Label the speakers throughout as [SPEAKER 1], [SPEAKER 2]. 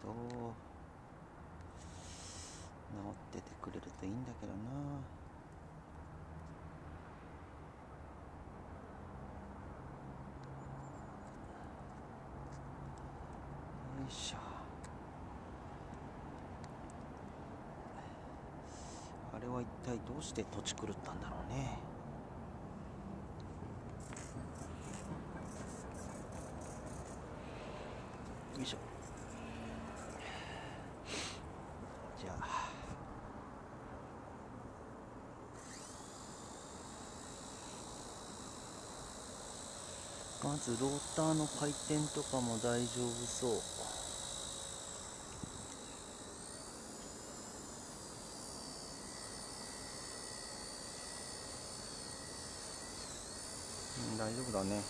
[SPEAKER 1] ど、治っててくれるといいんだけどな。よいしょ。あれは一体どうして土地狂ったんだろうね。よいしょ。じゃあまずローターの回転とかも大丈夫そう。大丈夫だね。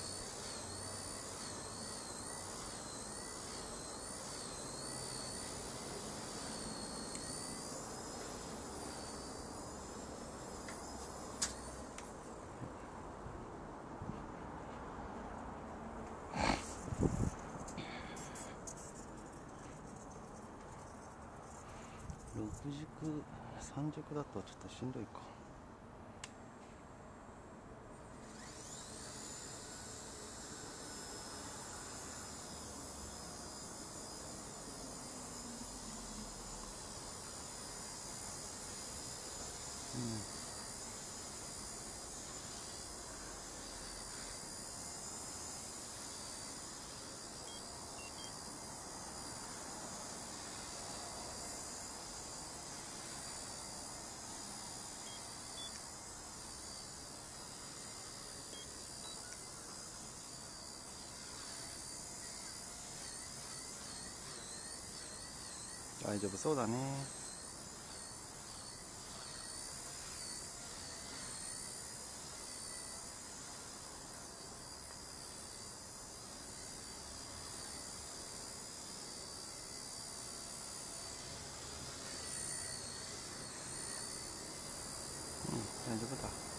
[SPEAKER 1] 6軸3軸だとちょっとしんどいか。大丈夫そうだね。大丈夫だ。